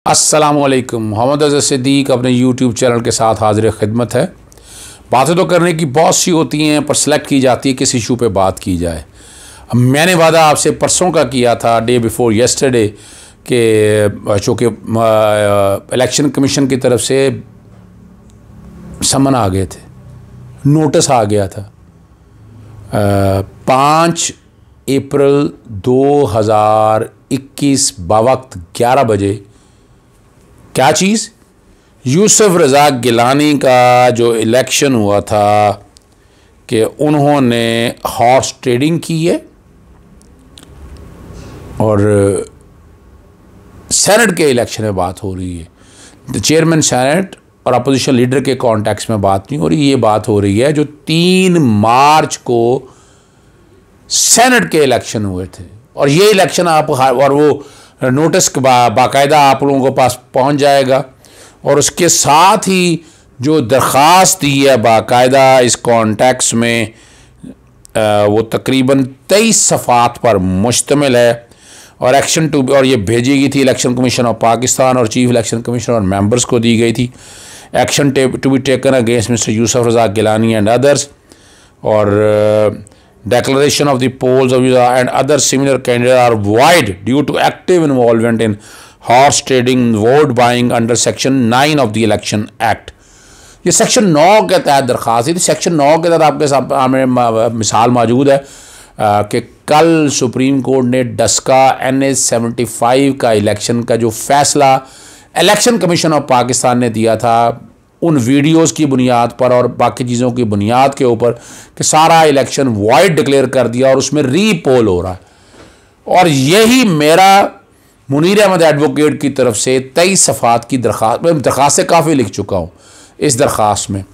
अस्सलामुअलैकुम। मोहम्मद अज़हर सिद्दीक़ अपने YouTube channel के साथ हाज़िर खिदमत है। बातें तो करने की बहुत सी होती हैं, पर सेलेक्ट की जाती है किस इशू पे बात की जाए। मैंने वादा आपसे परसों का किया था, डे बिफोर येस्टरडे, कि चूँकि इलेक्शन कमीशन की तरफ से समन आ गए थे, नोटिस आ गया था 5 अप्रैल 2021 बवक्त 11 बजे। क्या चीज़? यूसुफ रज़ा गिलानी का जो इलेक्शन हुआ था कि उन्होंने हॉर्स ट्रेडिंग की है और सेनेट के इलेक्शन में बात हो रही है। द चेयरमैन सेनेट और अपोजिशन लीडर के कॉन्टेक्स्ट में बात नहीं हो रही, ये बात हो रही है जो 3 मार्च को सेनेट के इलेक्शन हुए थे। और ये इलेक्शन आप और वो नोटिस बाकायदा आप लोगों के पास पहुंच जाएगा, और उसके साथ ही जो दरख्वास्त दी है बाकायदा इस कॉन्टेक्स्ट में वो तकरीबन 23 सफ़ात पर मुश्तमिल है। और एक्शन टू और ये भेजी गई थी इलेक्शन कमीशन ऑफ पाकिस्तान और चीफ इलेक्शन कमीशन और मेंबर्स को दी गई थी। Action to be taken against mister Yusuf Raza Gilani and others, और declaration of the polls of and other similar candidates are void due to active involvement in horse trading, vote buying under section 9 of the election act। ये section 9 के तहत दरख्वास्त थी। Section 9 के तहत आपके सामने मिसाल मौजूद है कि कल सुप्रीम कोर्ट ने डस्का NH 75 का इलेक्शन का जो फैसला इलेक्शन कमीशन ऑफ पाकिस्तान ने दिया था, उन वीडियोस की बुनियाद पर और बाकी चीज़ों की बुनियाद के ऊपर कि सारा इलेक्शन वॉइड डिक्लेयर कर दिया और उसमें रीपोल हो रहा है। और यही मेरा मुनीर अहमद एडवोकेट की तरफ से 23 सफ़ात की दरख्वास्त, मैं दरख्वास्तें काफ़ी लिख चुका हूँ इस दरख्वास्त में,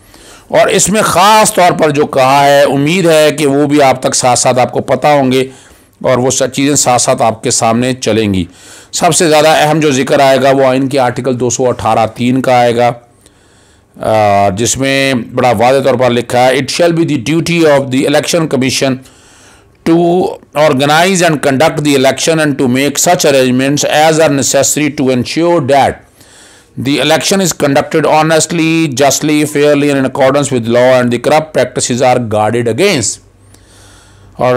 और इसमें ख़ास तौर पर जो कहा है, उम्मीद है कि वो भी आप तक साथ साथ आपको पता होंगे और वो सब चीज़ें साथ साथ आपके सामने चलेंगी। सबसे ज़्यादा अहम जो जिक्र आएगा वो आइन के आर्टिकल 218(3) का आएगा, जिसमें बड़ा वाज़ेह तौर पर लिखा है, it shall be the duty of the election commission to organise and conduct the election and to make such arrangements as are necessary to ensure that the election is conducted honestly, justly, fairly and in accordance with law and the corrupt practices are guarded against. और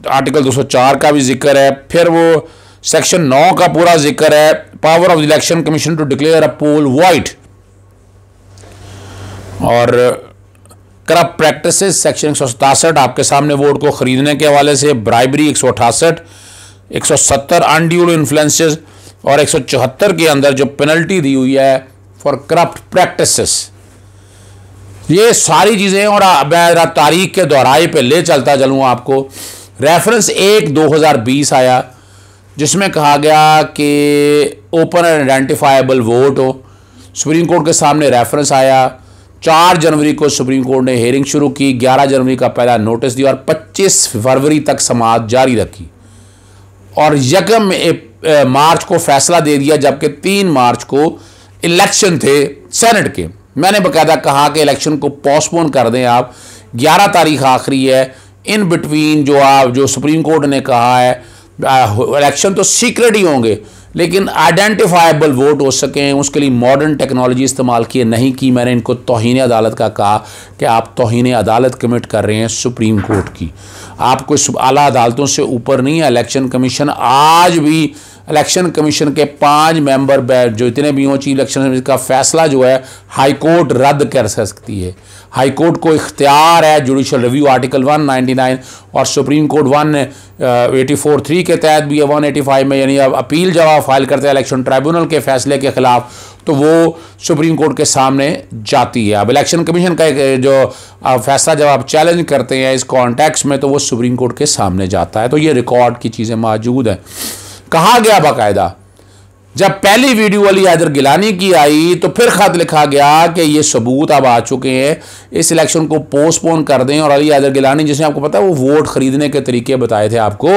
article 204 का भी जिक्र है। फिर वो section 9 का पूरा जिक्र है, power of the election commission to declare a poll void, और करप्ट प्रैक्टिसेस सेक्शन 167 आपके सामने वोट को खरीदने के हवाले से, ब्राइबरी 168, 170 अनड्यू इन्फ्लुएंसेस और 174 के अंदर जो पेनल्टी दी हुई है फॉर करप्ट प्रैक्टिसेस। ये सारी चीज़ें, और मैं तारीख के दोहराए पे ले चलता चलूँ आपको। रेफरेंस 1/2020 आया जिसमें कहा गया कि ओपन एंड आइडेंटिफाइबल वोट हो। सुप्रीम कोर्ट के सामने रेफरेंस आया। 4 जनवरी को सुप्रीम कोर्ट ने हेयरिंग शुरू की, 11 जनवरी का पहला नोटिस दिया और 25 फरवरी तक समाअत जारी रखी, और 1 मार्च को फैसला दे दिया, जबकि 3 मार्च को इलेक्शन थे सेनेट के। मैंने बाकायदा कहा कि इलेक्शन को पोस्टपोन कर दें आप, 11 तारीख आखिरी है। इन बिटवीन जो सुप्रीम कोर्ट ने कहा है इलेक्शन तो सीक्रेट ही होंगे, लेकिन आइडेंटिफाइबल वोट हो सकें उसके लिए मॉडर्न टेक्नोलॉजी इस्तेमाल किए नहीं की। मैंने इनको तौहीन अदालत का कहा कि आप तौहीन अदालत कमिट कर रहे हैं सुप्रीम कोर्ट की। आप कोई आला अदालतों से ऊपर नहीं है। इलेक्शन कमीशन आज भी, इलेक्शन कमीशन के 5 मेंबर जो इतने भी हों, चीफ इलेक्शन का फैसला जो है हाई कोर्ट रद्द कर सकती है। हाई कोर्ट को इख्तियार है जुडिशल रिव्यू आर्टिकल 199, और सुप्रीम कोर्ट 184(3) के तहत भी है 185 में, यानी अब अपील जब आप फाइल करते हैं इलेक्शन ट्राइब्यूनल के फैसले के खिलाफ तो वो सुप्रीम कोर्ट के सामने जाती है। अब इलेक्शन कमीशन का जो फैसला जब आप चैलेंज करते हैं इस कॉन्टेक्स्ट में तो वो सुप्रीम कोर्ट के सामने जाता है। तो ये रिकॉर्ड की चीज़ें मौजूद हैं। कहा गया बाकायदा, जब पहली वीडियो अली हैदर गिलानी की आई तो फिर खत लिखा गया कि ये सबूत अब आ चुके हैं, इस इलेक्शन को पोस्टपोन कर दें। और अली हैदर गिलानी, जिसने आपको पता है वो वोट खरीदने के तरीके बताए थे आपको,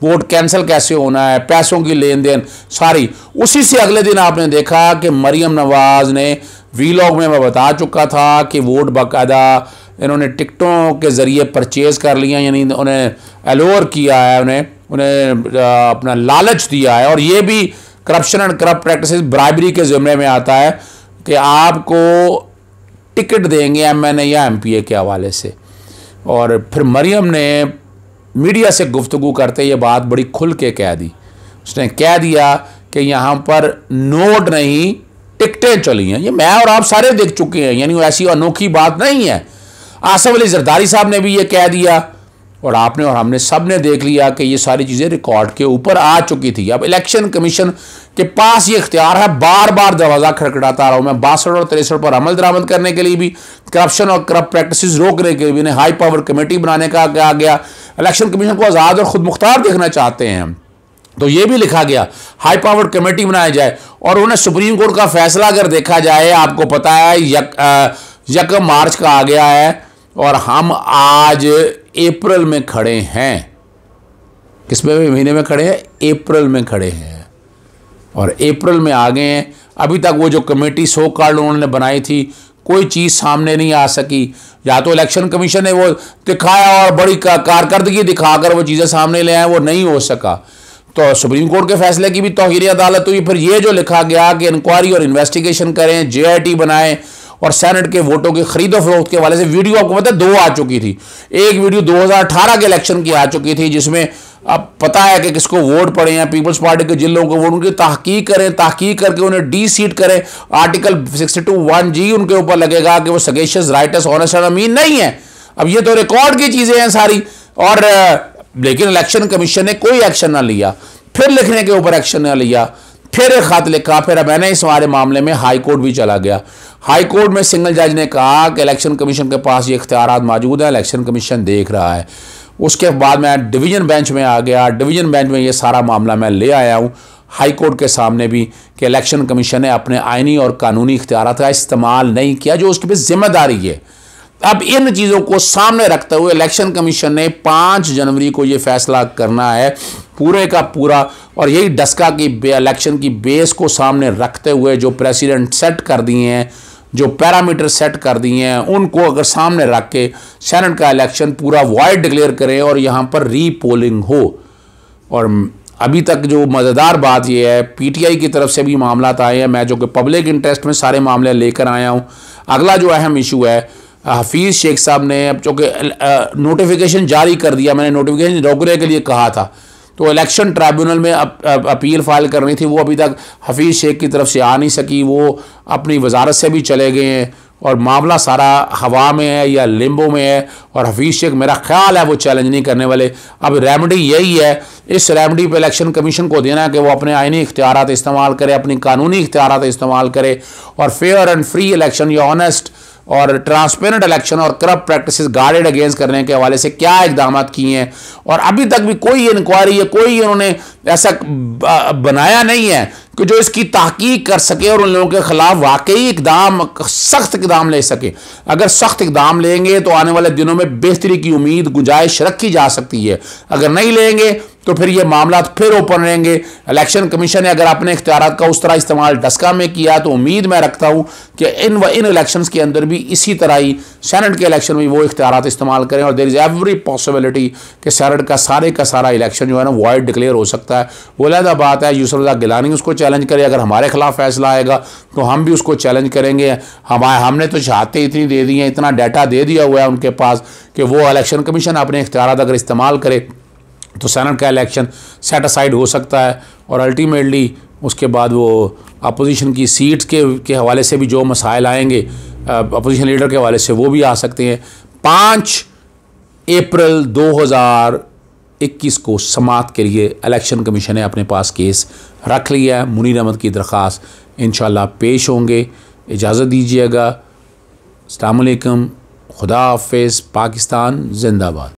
वोट कैंसिल कैसे होना है, पैसों की लेन देन सारी। उसी से अगले दिन आपने देखा कि मरियम नवाज ने वीलॉग में मैं बता चुका था कि वोट बाकायदा इन्होंने टिकटों के ज़रिए परचेज़ कर लिया, यानी उन्हें एलोर किया है, उन्हें अपना लालच दिया है। और ये भी corruption and corrupt practices bribery के ज़िम्मे में आता है कि आपको टिकट देंगे एमएनए या एमपीए के हवाले से। और फिर मरियम ने मीडिया से गुफ्तगू करते ये बात बड़ी खुल के कह दी। उसने कह दिया कि यहाँ पर नोट नहीं टिकटें चली हैं। ये मैं और आप सारे देख चुके हैं, यानी ऐसी अनोखी बात नहीं है। आसिफ अली जरदारी साहब ने भी ये कह दिया और आपने और हमने सब ने देख लिया कि ये सारी चीज़ें रिकॉर्ड के ऊपर आ चुकी थी। अब इलेक्शन कमीशन के पास ये इख्तियार है, बार बार दरवाज़ा खड़खड़ाता रहा हूँ मैं। 62 और 63 पर अमल दरामद करने के लिए भी, करप्शन और करप्ट प्रैक्टिसेस रोकने के लिए भी इन्हें हाई पावर कमेटी बनाने का कहा गया। इलेक्शन कमीशन को आज़ाद और खुद मुख्तार देखना चाहते हैं तो ये भी लिखा गया हाई पावर कमेटी बनाई जाए। और उन्हें सुप्रीम कोर्ट का फैसला अगर देखा जाए, आपको पता है 1 मार्च का आ गया है और हम आज अप्रैल में खड़े हैं। किसमें महीने में खड़े हैं? अप्रैल में खड़े हैं और अप्रैल में आ गए हैं। अभी तक वो जो कमेटी सो कॉल्ड उन्होंने बनाई थी कोई चीज़ सामने नहीं आ सकी। या तो इलेक्शन कमीशन ने वो दिखाया और बड़ी कारकर्दगी दिखाकर वो चीज़ें सामने ले आए, वो नहीं हो सका। तो सुप्रीम कोर्ट के फैसले की भी तौहीर अदालत हुई। फिर ये जो लिखा गया कि इंक्वायरी और इन्वेस्टिगेशन करें, JIT बनाएं और सेनेट के वोटों की खरीदो फरोख्त के हवाले से वीडियो आपको पता है 2 आ चुकी थी। एक वीडियो 2018 के इलेक्शन की आ चुकी थी जिसमें अब पता है कि किसको वोट पड़े हैं, पीपल्स पार्टी के जिन लोगों को वोट, उनकी तहकीक करें, तहकीक करके उन्हें डी-सीट करें। आर्टिकल 62(1)G उनके ऊपर लगेगा कि वो सगेशियस, राइटस, ऑनेस्ट और अमीन नहीं है। अब ये तो रिकॉर्ड की चीज़ें हैं सारी। और लेकिन इलेक्शन कमीशन ने कोई एक्शन ना लिया, फिर लिखने के ऊपर एक्शन ना लिया, फिर एक खत लिखा। फिर मैंने इस हमारे मामले में हाई कोर्ट भी चला गया। हाई कोर्ट में सिंगल जज ने कहा कि इलेक्शन कमीशन के पास ये इख्तियारात मौजूद है, इलेक्शन कमीशन देख रहा है। उसके बाद मैं डिवीज़न बेंच में आ गया। डिवीज़न बेंच में ये सारा मामला मैं ले आया हूँ हाई कोर्ट के सामने भी कि इलेक्शन कमीशन ने अपने आइनी और कानूनी इख्तियारात का इस्तेमाल नहीं किया जो उसकी भी जिम्मेदारी है। अब इन चीज़ों को सामने रखते हुए इलेक्शन कमीशन ने 5 जनवरी को ये फैसला करना है पूरे का पूरा। और यही डस्का की इलेक्शन की बेस को सामने रखते हुए जो प्रेसिडेंट सेट कर दिए हैं, जो पैरामीटर सेट कर दिए हैं, उनको अगर सामने रख के सेनेट का इलेक्शन पूरा वॉइड डिक्लेयर करें और यहाँ पर रीपोलिंग हो। और अभी तक जो मज़ेदार बात यह है, PTI की तरफ से भी मामला आए हैं, मैं जो कि पब्लिक इंटरेस्ट में सारे मामले लेकर आया हूँ। अगला जो अहम इशू है, हफीज़ शेख साहब ने अब चूँकि नोटिफिकेशन जारी कर दिया, मैंने नोटिफिकेशन रोकने के लिए कहा था तो इलेक्शन ट्राइब्यूनल में अपील फाइल करनी थी, वो अभी तक हफीज़ शेख की तरफ से आ नहीं सकी। वो अपनी वजारत से भी चले गए हैं और मामला सारा हवा में है या लिम्बो में है। और हफीज़ शेख मेरा ख्याल है वो चैलेंज नहीं करने वाले। अब रेमेडी यही है, इस रेमेडी पे इलेक्शन कमीशन को देना है कि वो अपने आइनी इख्तियारात इस्तेमाल करे, अपनी कानूनी इख्तियारात इस्तेमाल करे और फेयर एंड फ्री इलेक्शन या ऑनेस्ट और ट्रांसपेरेंट इलेक्शन और करप्ट प्रैक्टिसेस गार्डेड अगेंस्ट करने के हवाले से क्या इकदाम किए हैं। और अभी तक भी कोई इंक्वायरी या कोई उन्होंने ऐसा बनाया नहीं है कि जो इसकी तहकीक कर सके और उन लोगों के खिलाफ वाकई इकदाम, सख्त इकदाम ले सके। अगर सख्त इकदाम लेंगे तो आने वाले दिनों में बेहतरी की उम्मीद, गुंजाइश रखी जा सकती है। अगर नहीं लेंगे तो फिर ये मामला फिर ओपन रहेंगे। इलेक्शन कमीशन ने अगर अपने इख्तियारात का उस तरह इस्तेमाल डस्का में किया तो उम्मीद मैं रखता हूँ कि इन इलेक्शंस के अंदर भी इसी तरह ही सेनेट के इलेक्शन में वो इख्तियारात इस्तेमाल करें। और देयर इज़ एवरी पॉसिबिलिटी कि सेनेट का सारा इलेक्शन जो है ना वॉइड डिक्लेयर हो सकता है। वो अलग बात है, यूसुफ रज़ा गिलानी उसको चैलेंज करे, अगर हमारे खिलाफ फैसला आएगा तो हम भी उसको चैलेंज करेंगे। हमने तो शहादतें इतनी दे दी हैं, इतना डाटा दे दिया हुआ है उनके पास कि वो इलेक्शन कमीशन अपने इख्तियारात अगर इस्तेमाल करे तो सेनेट का इलेक्शन सेट असाइड हो सकता है। और अल्टीमेटली उसके बाद वो अपोजिशन की सीट्स के हवाले से भी जो मसाइल आएंगे अपोजिशन लीडर के हवाले से वो भी आ सकते हैं। 5 अप्रैल 2021 को समाअत के लिए इलेक्शन कमीशन ने अपने पास केस रख लिया है। मुनीर अहमद की दरख्वास्त इंशाल्लाह पेश होंगे। इजाज़त दीजिएगा। अस्सलाम वालेकुम, खुदा हाफिज़, पाकिस्तान जिंदाबाद।